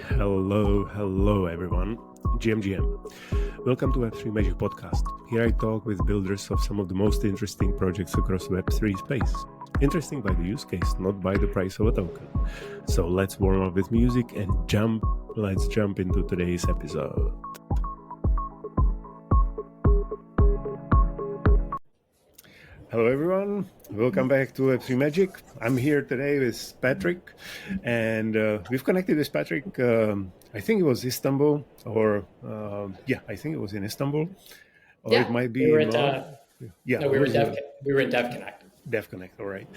Hello everyone. GM. Welcome to Web3 Magic Podcast. Here I talk with builders of some of the most interesting projects across Web3 space. Interesting by the use case, not by the price of a token. So let's warm up with music and let's jump into today's episode. Hello everyone, welcome back to Web3 Magic. I'm here today with Patrick, and we've connected with Patrick, I think it was Istanbul, I think it was in Istanbul, or it might be we were in Dev Connect. Dev Connect, all right.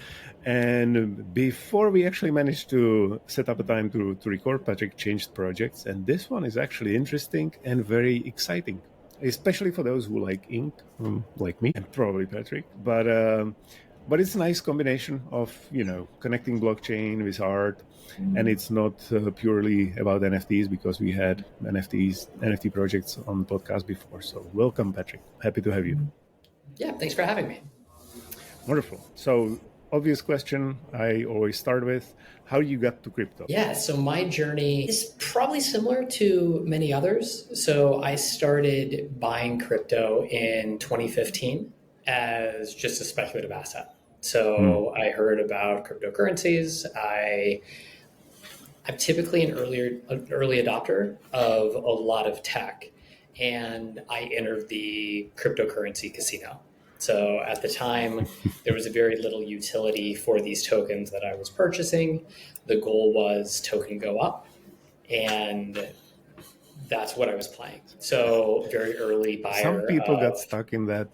And before we actually managed to set up a time to record, Patrick changed projects, and this one is actually interesting and very exciting. Especially for those who like ink, like me and probably Patrick. But it's a nice combination of, connecting blockchain with art. And it's not purely about NFTs, because we had NFT projects on the podcast before. So welcome, Patrick. Happy to have you. Yeah, thanks for having me. Wonderful. So obvious question I always start with, how you got to crypto? Yeah, so my journey is probably similar to many others. So I started buying crypto in 2015 as just a speculative asset. So I heard about cryptocurrencies. I'm typically an early adopter of a lot of tech, and I entered the cryptocurrency casino. So at the time, there was very little utility for these tokens that I was purchasing. The goal was token go up, and that's what I was playing. So very early buyer. Some people got stuck in that,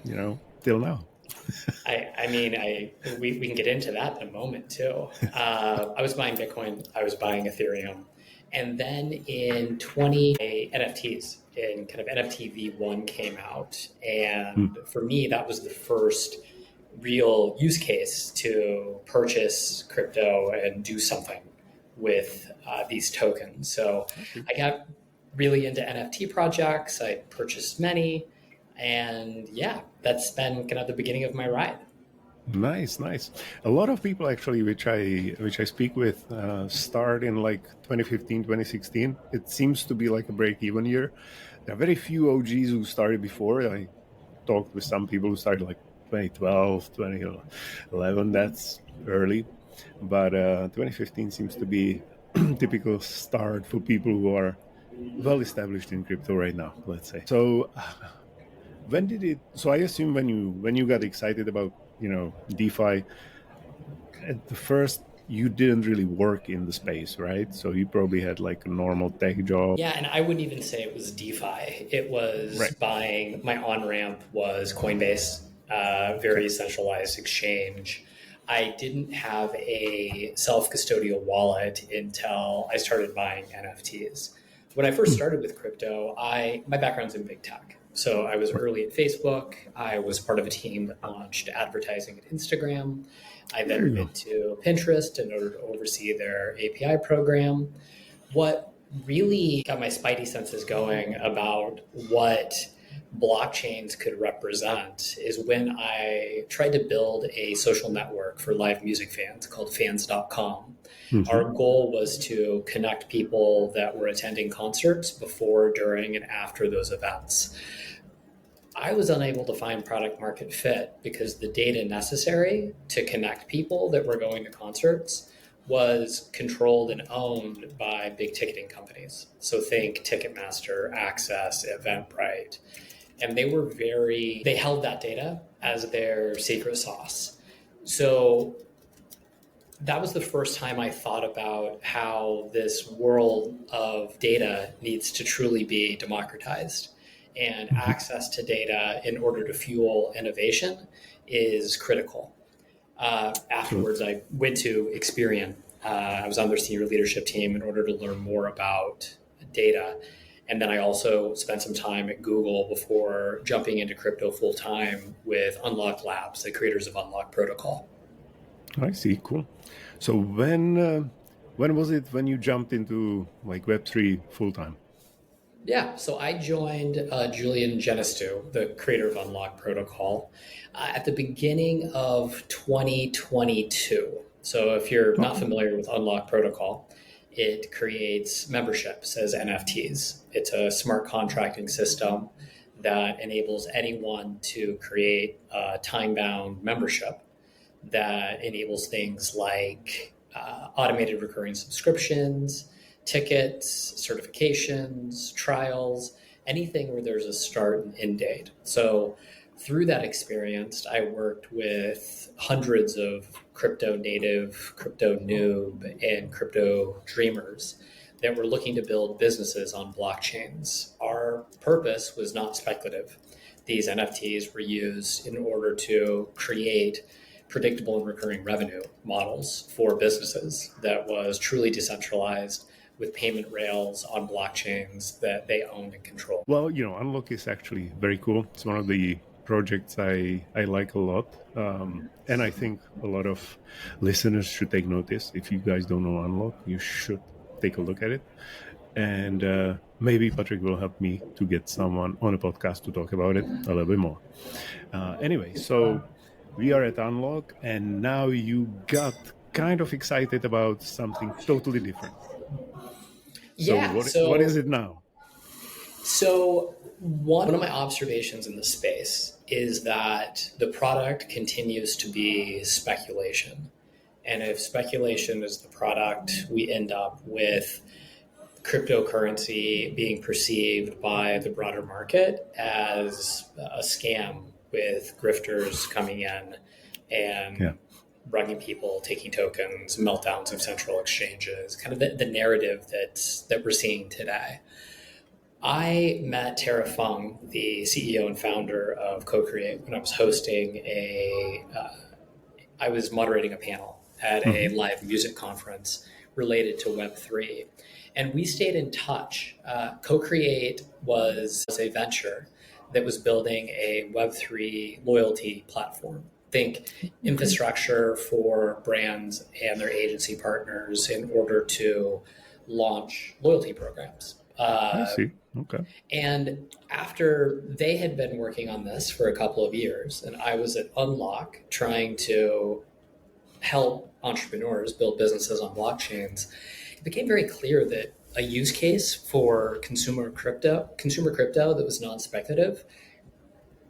till now. We can get into that in a moment too. I was buying Bitcoin, I was buying Ethereum, and then in NFTs. And kind of NFT V1 came out. And for me, that was the first real use case to purchase crypto and do something with these tokens. So I got really into NFT projects. I purchased many. And yeah, that's been kind of the beginning of my ride. Nice. A lot of people actually, which I speak with, start in like 2015, 2016. It seems to be like a break-even year. There are very few OGs who started before. I talked with some people who started like 2012, 2011. That's early. But 2015 seems to be typical start for people who are well established in crypto right now, let's say. So I assume when you got excited about, DeFi, at the first, you didn't really work in the space, right? So you probably had like a normal tech job. Yeah, and I wouldn't even say it was DeFi. It was buying, my on-ramp was Coinbase, very centralized exchange. I didn't have a self-custodial wallet until I started buying NFTs. When I first started with crypto, my background's in big tech. So I was early at Facebook. I was part of a team that launched advertising at Instagram. I then went to Pinterest in order to oversee their API program. What really got my spidey senses going about what blockchains could represent is when I tried to build a social network for live music fans called fans.com. Our goal was to connect people that were attending concerts before, during, and after those events. I was unable to find product market fit because the data necessary to connect people that were going to concerts was controlled and owned by big ticketing companies. So think Ticketmaster, Access, Eventbrite. And they held that data as their secret sauce. So that was the first time I thought about how this world of data needs to truly be democratized. And access to data in order to fuel innovation is critical. Afterwards, I went to Experian. I was on their senior leadership team in order to learn more about data. And then I also spent some time at Google before jumping into crypto full time with Unlock Labs, the creators of Unlock Protocol. I see, cool. So when was it when you jumped into like Web3 full time? Yeah, so I joined Julian Genestu, the creator of Unlock Protocol, at the beginning of 2022. So if you're not familiar with Unlock Protocol, it creates memberships as NFTs. It's a smart contracting system that enables anyone to create a time-bound membership that enables things like automated recurring subscriptions, tickets, certifications, trials, anything where there's a start and end date. So through that experience, I worked with hundreds of crypto native, crypto noob, and crypto dreamers that were looking to build businesses on blockchains. Our purpose was not speculative. These NFTs were used in order to create predictable and recurring revenue models for businesses that was truly decentralized with payment rails on blockchains that they own and control. Well, Unlock is actually very cool. It's one of the projects I like a lot. And I think a lot of listeners should take notice. If you guys don't know Unlock, you should take a look at it. And maybe Patrick will help me to get someone on a podcast to talk about it a little bit more. Anyway, so we are at Unlock, and now you got kind of excited about something totally different. So what is it now? So one of my observations in the space is that the product continues to be speculation. And if speculation is the product, we end up with cryptocurrency being perceived by the broader market as a scam, with grifters coming in and bugging people, taking tokens, meltdowns of central exchanges, kind of the narrative that we're seeing today. I met Tara Fung, the CEO and founder of Co-Create, when I was hosting I was moderating a panel at a live music conference related to Web3. And we stayed in touch. Co-Create was a venture that was building a Web3 loyalty platform. Think infrastructure for brands and their agency partners in order to launch loyalty programs. I see. Okay. And after they had been working on this for a couple of years, and I was at Unlock trying to help entrepreneurs build businesses on blockchains, it became very clear that a use case for consumer crypto that was non-speculative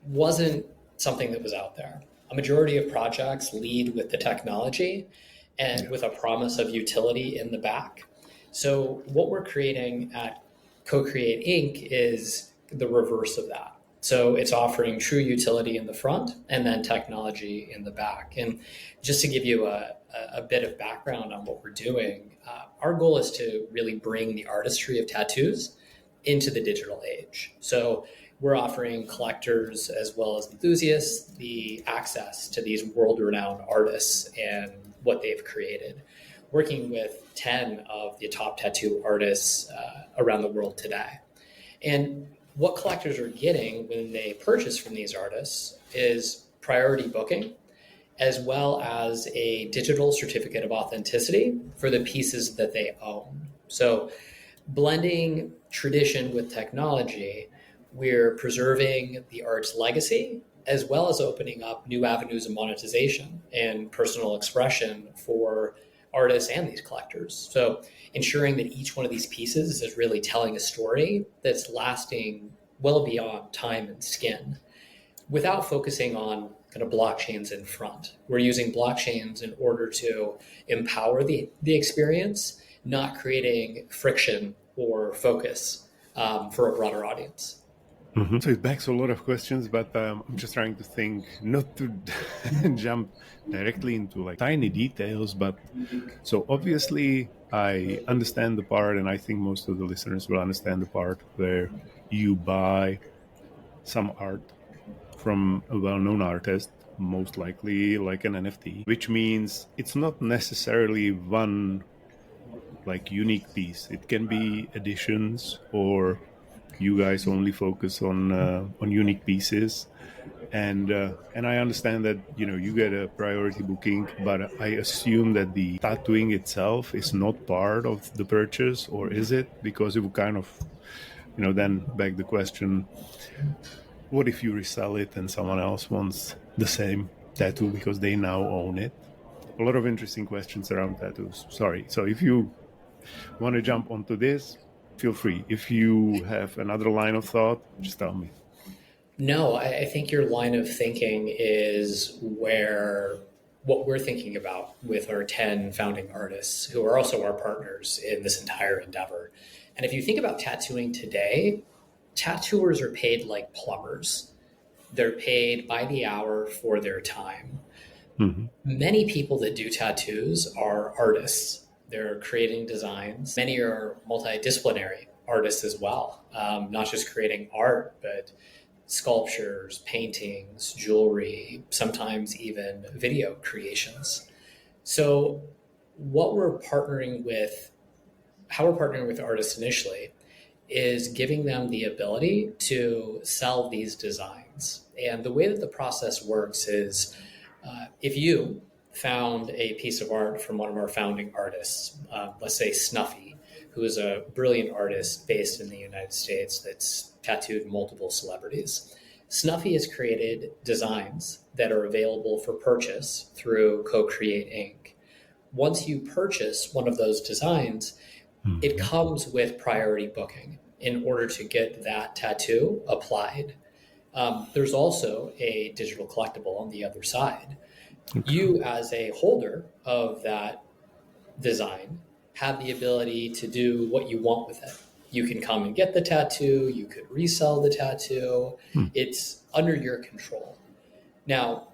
wasn't something that was out there. A majority of projects lead with the technology and with a promise of utility in the back. So what we're creating at Co-Create Inc. is the reverse of that. So it's offering true utility in the front and then technology in the back. And just to give you a bit of background on what we're doing, our goal is to really bring the artistry of tattoos into the digital age. So we're offering collectors as well as enthusiasts the access to these world-renowned artists and what they've created, working with 10 of the top tattoo artists around the world today. And what collectors are getting when they purchase from these artists is priority booking, as well as a digital certificate of authenticity for the pieces that they own. So blending tradition with technology, we're preserving the art's legacy, as well as opening up new avenues of monetization and personal expression for artists and these collectors. So ensuring that each one of these pieces is really telling a story that's lasting well beyond time and skin, without focusing on kind of blockchains in front. We're using blockchains in order to empower the experience, not creating friction or focus for a broader audience. Mm-hmm. So it begs a lot of questions, but I'm just trying to think not to jump directly into like tiny details. But so obviously I understand the part, and I think most of the listeners will understand the part where you buy some art from a well-known artist, most likely like an NFT, which means it's not necessarily one like unique piece. It can be editions, or you guys only focus on unique pieces, and I understand that you get a priority booking, but I assume that the tattooing itself is not part of the purchase, or is it? Because it would kind of then beg the question, what if you resell it and someone else wants the same tattoo because they now own it? A lot of interesting questions around tattoos. Sorry. So if you Want to jump onto this? Feel free. If you have another line of thought, just tell me. No, I think your line of thinking is where what we're thinking about with our 10 founding artists who are also our partners in this entire endeavor. And if you think about tattooing today, tattooers are paid like plumbers. They're paid by the hour for their time. Mm-hmm. Many people that do tattoos are artists. They're creating designs. Many are multidisciplinary artists as well, not just creating art, but sculptures, paintings, jewelry, sometimes even video creations. So, what we're partnering with, how we're partnering with artists initially, is giving them the ability to sell these designs. And the way that the process works is if you found a piece of art from one of our founding artists, let's say Snuffy, who is a brilliant artist based in the United States that's tattooed multiple celebrities. Snuffy has created designs that are available for purchase through Co-Create Inc. Once you purchase one of those designs, it comes with priority booking in order to get that tattoo applied. There's also a digital collectible on the other side. Okay. You, as a holder of that design, have the ability to do what you want with it. You can come and get the tattoo, you could resell the tattoo. It's under your control. Now,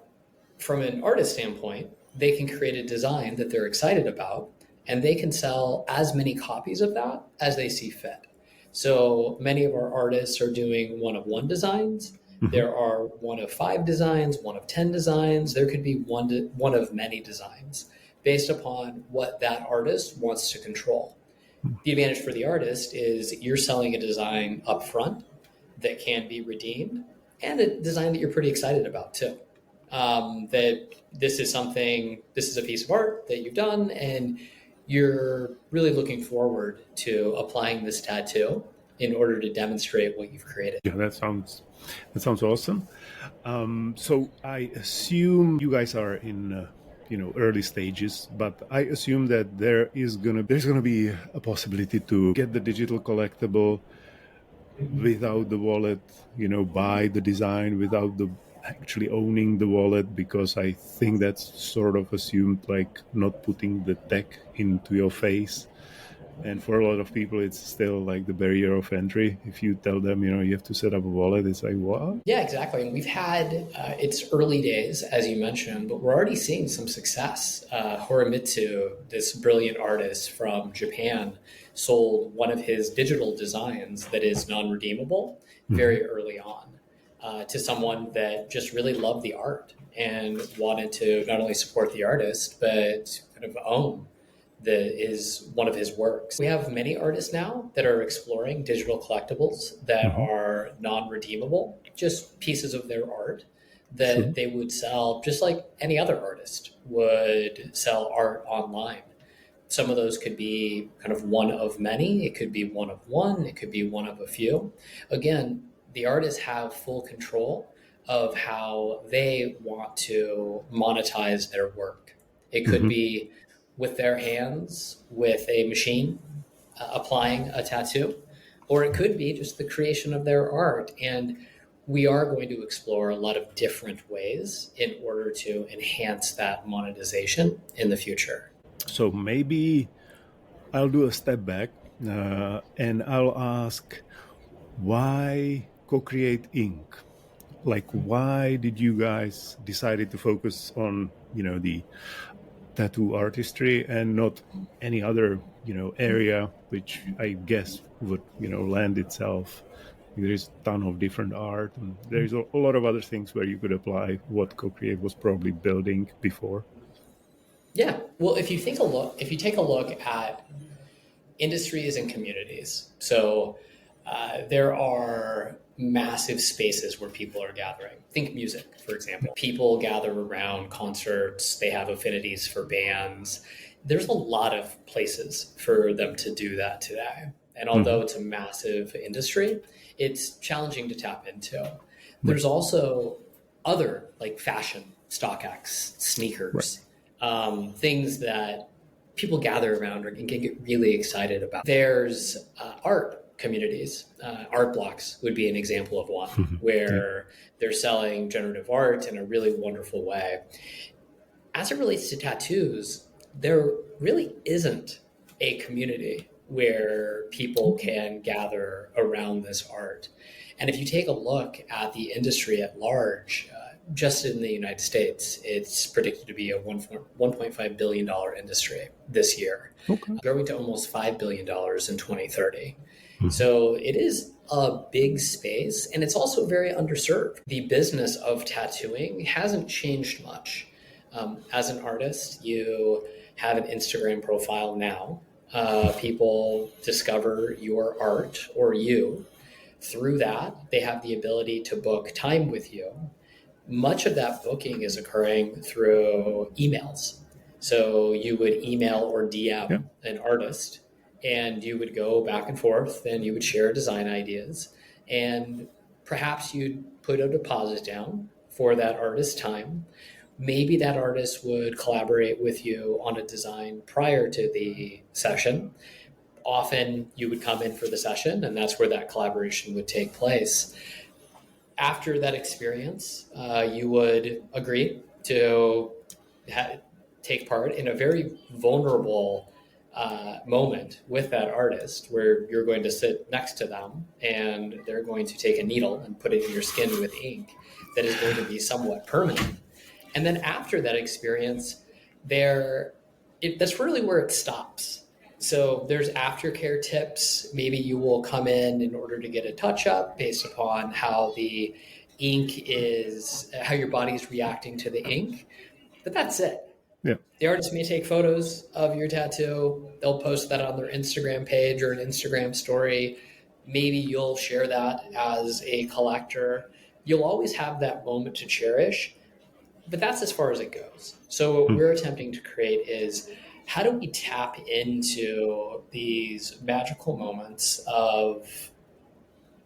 from an artist standpoint, they can create a design that they're excited about, and they can sell as many copies of that as they see fit. So many of our artists are doing one of one designs. There are one of 5 designs, one of 10 designs. There could be one of many designs based upon what that artist wants to control. The advantage for the artist is you're selling a design up front that can be redeemed, and a design that you're pretty excited about too. That this is a piece of art that you've done, and you're really looking forward to applying this tattoo in order to demonstrate what you've created. Yeah, that sounds awesome. So I assume you guys are in early stages, but I assume that there's gonna be a possibility to get the digital collectible without the wallet, buy the design without the actually owning the wallet, because I think that's sort of assumed, like not putting the tech into your face. And for a lot of people, it's still like the barrier of entry. If you tell them, you have to set up a wallet, it's like, what? Yeah, exactly. And we've had, it's early days, as you mentioned, but we're already seeing some success. Horomitsu, this brilliant artist from Japan, sold one of his digital designs that is non-redeemable very early on to someone that just really loved the art and wanted to not only support the artist, but kind of own that is one of his works. We have many artists now that are exploring digital collectibles that are non-redeemable, just pieces of their art that they would sell just like any other artist would sell art online. Some of those could be kind of one of many. It could be one of one. It could be one of a few. Again, the artists have full control of how they want to monetize their work. It could be with their hands, with a machine applying a tattoo, or it could be just the creation of their art. And we are going to explore a lot of different ways in order to enhance that monetization in the future. So maybe I'll do a step back and I'll ask, why Co-Create Inc.? Like, why did you guys decided to focus on, the tattoo artistry and not any other, area, which I guess would, lend itself? There is a ton of different art, and there's a lot of other things where you could apply what Co-Create was probably building before. Yeah. Well, if you take a look at industries and communities, so there are massive spaces where people are gathering. Think music, for example. People gather around concerts. They have affinities for bands. There's a lot of places for them to do that today. And although it's a massive industry, it's challenging to tap into. There's also other like fashion, StockX, sneakers, things that people gather around and get really excited about. There's art communities. Art blocks would be an example of one where they're selling generative art in a really wonderful way. As it relates to tattoos, there really isn't a community where people can gather around this art. And if you take a look at the industry at large, just in the United States, it's predicted to be a $1.5 billion industry this year, growing to almost $5 billion in 2030. So it is a big space, and it's also very underserved. The business of tattooing hasn't changed much. As an artist, you have an Instagram profile now. People discover your art or you. Through that, they have the ability to book time with you. Much of that booking is occurring through emails. So you would email or DM an artist, and you would go back and forth, and you would share design ideas. And perhaps you'd put a deposit down for that artist's time. Maybe that artist would collaborate with you on a design prior to the session. Often you would come in for the session, and that's where that collaboration would take place. After that experience, you would agree to take part in a very vulnerable moment with that artist where you're going to sit next to them and they're going to take a needle and put it in your skin with ink that is going to be somewhat permanent. And then after that experience, that's really where it stops. So there's aftercare tips. Maybe you will come in order to get a touch-up based upon how the ink is, how your body is reacting to the ink. But that's it. Yeah. The artist may take photos of your tattoo. They'll post that on their Instagram page or an Instagram story. Maybe you'll share that as a collector. You'll always have that moment to cherish. But that's as far as it goes. So what we're attempting to create is, how do we tap into these magical moments of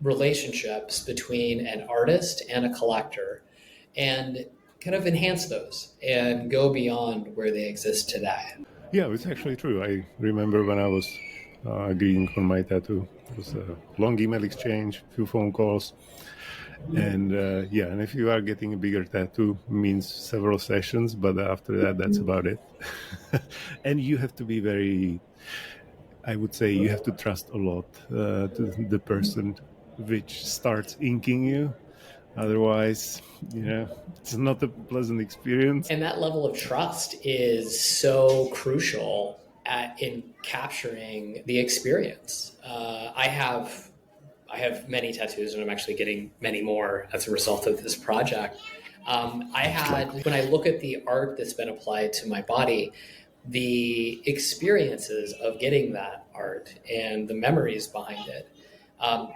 relationships between an artist and a collector and kind of enhance those and go beyond where they exist today? Yeah, it's actually true. I remember when I was agreeing for my tattoo, it was a long email exchange, a few phone calls. And and if you are getting a bigger tattoo, it means several sessions, but after that, that's about it. And you have to be very, I would say, you have to trust a lot to the person which starts inking you. Otherwise, it's not a pleasant experience. And that level of trust is so crucial in capturing the experience. I have many tattoos, and I'm actually getting many more as a result of this project. When I look at the art that's been applied to my body, the experiences of getting that art and the memories behind it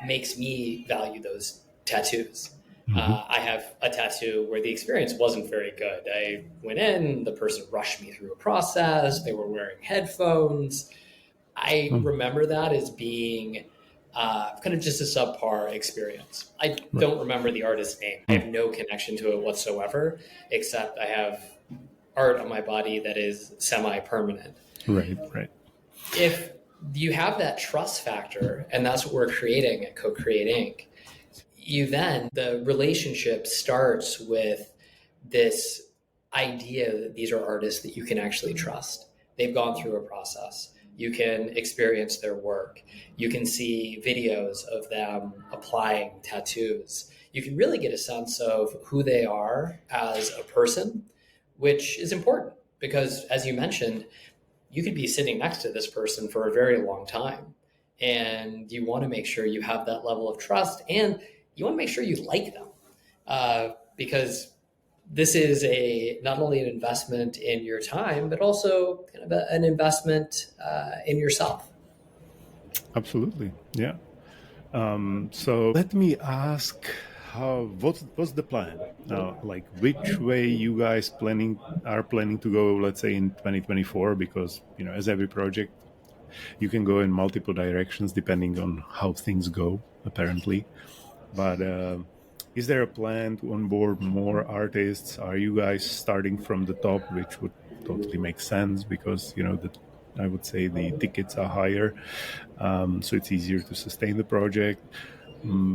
makes me value those tattoos. I have a tattoo where the experience wasn't very good. I went in, the person rushed me through a process, they were wearing headphones. I remember that as being kind of just a subpar experience. I don't remember the artist's name. I have no connection to it whatsoever, except I have art on my body that is semi-permanent. Right. If you have that trust factor, and that's what we're creating at Co-Create Inc., the relationship starts with this idea that these are artists that you can actually trust. They've gone through a process. You can experience their work. You can see videos of them applying tattoos. You can really get a sense of who they are as a person, which is important because, as you mentioned, you could be sitting next to this person for a very long time. And you want to make sure you have that level of trust, and you want to make sure you like them because this is not only an investment in your time, but also kind of an investment in yourself. Absolutely, yeah. So let me ask, what's the plan now? Like, which way you guys are planning to go? Let's say in 2024, because as every project, you can go in multiple directions depending on how things go. Apparently, but. Is there a plan to onboard more artists? Are you guys starting from the top, which would totally make sense because, the I would say the tickets are higher, so it's easier to sustain the project.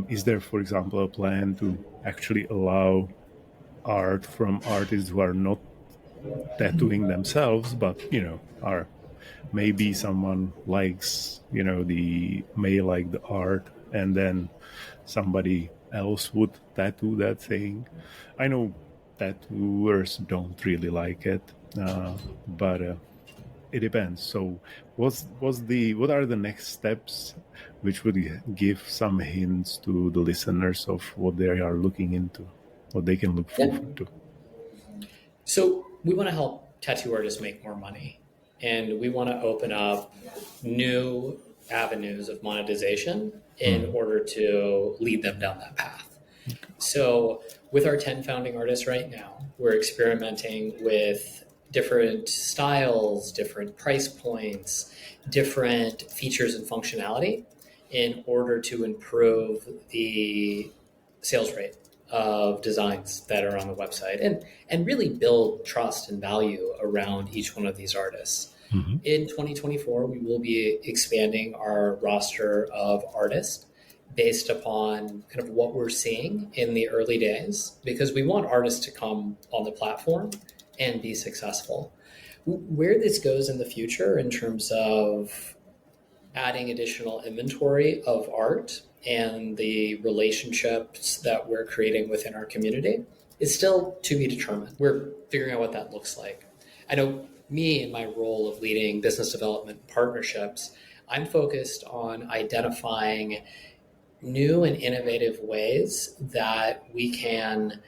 Is there, for example, a plan to actually allow art from artists who are not tattooing themselves, but are maybe someone likes the may like the art, and then somebody else would tattoo that thing? I know tattooers don't really like it, but it depends. So what are the next steps which would give some hints to the listeners of what they are looking into, what they can look Yeah. forward to? So we want to help tattoo artists make more money, and we want to open up new avenues of monetization in order to lead them down that path. So with our 10 founding artists right now, we're experimenting with different styles, different price points, different features and functionality in order to improve the sales rate of designs that are on the website and really build trust and value around each one of these artists. In 2024, we will be expanding our roster of artists based upon kind of what we're seeing in the early days, because we want artists to come on the platform and be successful. Where this goes in the future in terms of adding additional inventory of art and the relationships that we're creating within our community is still to be determined. We're figuring out what that looks like. I know me in my role of leading business development partnerships, I'm focused on identifying new and innovative ways that we can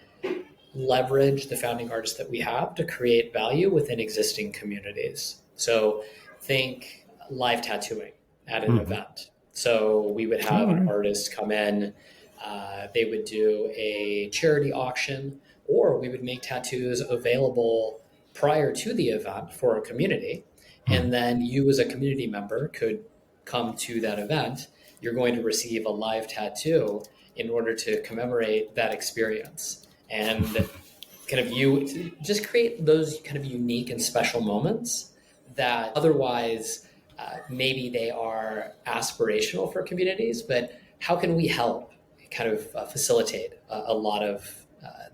leverage the founding artists that we have to create value within existing communities. So think live tattooing at an event. So we would have an artist come in, they would do a charity auction, or we would make tattoos available prior to the event for a community. And then you as a community member could come to that event. You're going to receive a live tattoo in order to commemorate that experience. And kind of you just create those kind of unique and special moments that otherwise maybe they are aspirational for communities, but how can we help kind of facilitate a lot of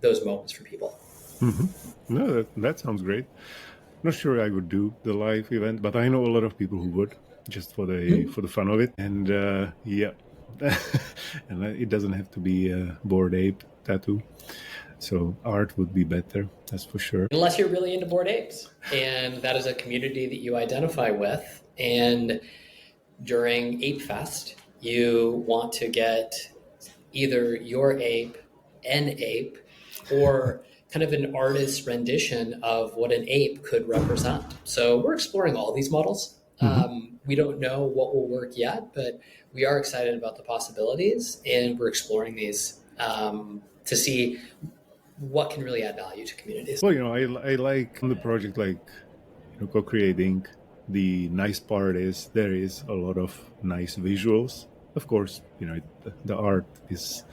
those moments for people? No, that sounds great. Not sure I would do the live event, but I know a lot of people who would, just for the fun of it. And yeah, and it doesn't have to be a Bored Ape tattoo. So art would be better, that's for sure. Unless you're really into Bored Apes, and that is a community that you identify with. And during Ape Fest, you want to get either your ape, an ape, or kind of an artist's rendition of what an ape could represent. So we're exploring all these models. We don't know what will work yet, but we are excited about the possibilities, and we're exploring these to see what can really add value to communities. Well, I like the project, like co-creating. The nice part is there is a lot of nice visuals. Of course, the art is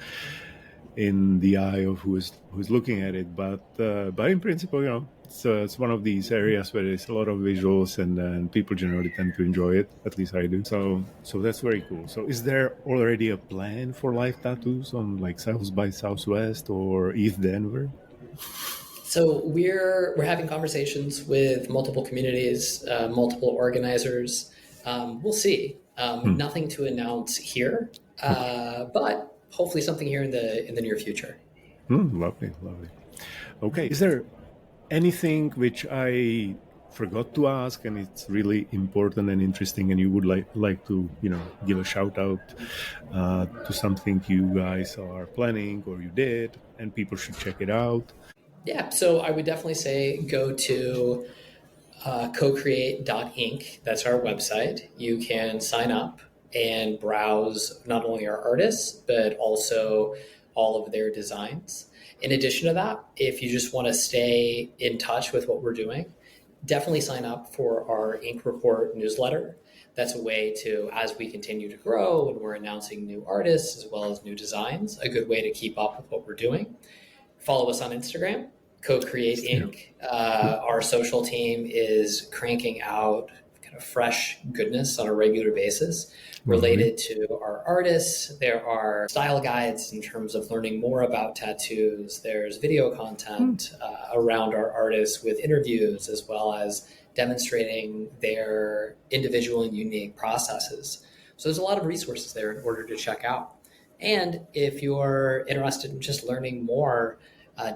in the eye of who's looking at it, but in principle, it's one of these areas where there's a lot of visuals, and people generally tend to enjoy it. At least I do. So that's very cool. So is there already a plan for live tattoos on like South by Southwest or East Denver? So we're having conversations with multiple communities, multiple organizers. We'll see. Nothing to announce here, but hopefully something here in the near future. Lovely. Okay, is there anything which I forgot to ask and it's really important and interesting, and you would like to give a shout out to something you guys are planning or you did and people should check it out? Yeah, so I would definitely say go to cocreate.inc. That's our website. You can sign up and browse not only our artists, but also all of their designs. In addition to that, if you just want to stay in touch with what we're doing, definitely sign up for our Ink Report newsletter. That's a way to, as we continue to grow and we're announcing new artists as well as new designs, a good way to keep up with what we're doing. Follow us on Instagram, Co-Create Inc. Our social team is cranking out kind fresh goodness on a regular basis related to our artists. There are style guides in terms of learning more about tattoos. There's video content around our artists with interviews, as well as demonstrating their individual and unique processes. So there's a lot of resources there in order to check out. And if you're interested in just learning more,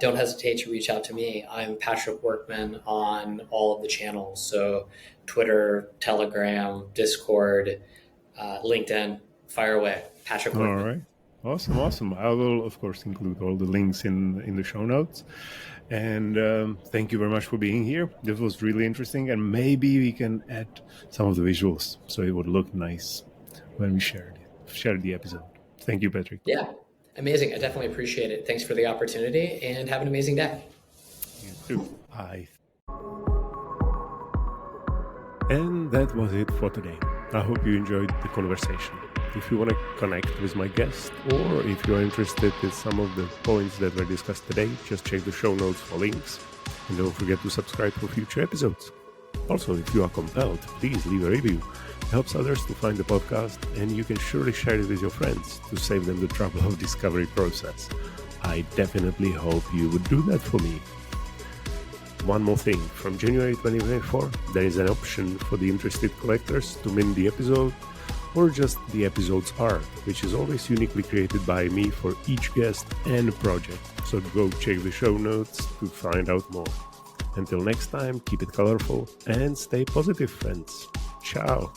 don't hesitate to reach out to me. I'm Patrick Workman on all of the channels. So Twitter, Telegram, Discord, LinkedIn, fire away. Patrick Workman. All right. Awesome. I will, of course, include all the links in the show notes. And thank you very much for being here. This was really interesting. And maybe we can add some of the visuals so it would look nice when we share the episode. Thank you, Patrick. Yeah, amazing. I definitely appreciate it. Thanks for the opportunity and have an amazing day. You too. Bye. And that was it for today. I hope you enjoyed the conversation. If you want to connect with my guest, or if you're interested in some of the points that were discussed today, just check the show notes for links. And don't forget to subscribe for future episodes. Also, if you are compelled, please leave a review. It helps others to find the podcast, and you can surely share it with your friends to save them the trouble of discovery process. I definitely hope you would do that for me. One more thing, from January 2024, there is an option for the interested collectors to mint the episode or just the episode's art, which is always uniquely created by me for each guest and project. So go check the show notes to find out more. Until next time, keep it colorful and stay positive, friends. Ciao.